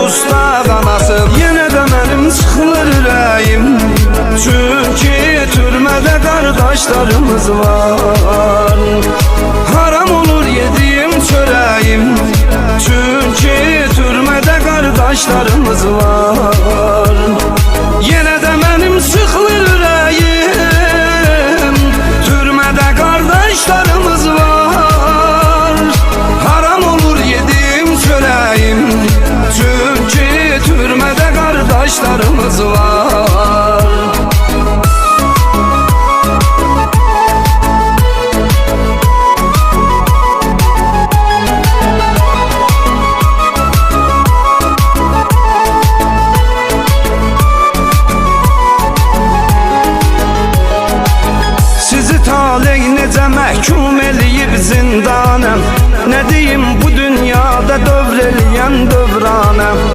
dustaq anasım. Yenə də mənim sıxılır ürəyim, çünki türmədə qardaşlarımız var. Haram olur yediyim çörəyim, çünki türmədə qardaşlarımız var. Yenə də mənim sıxılır ürəyim, türmədə qardaşlarımız var. Haram olur yediyim çörəyim, çünki türmədə qardaşlarımız var. Necə məhkum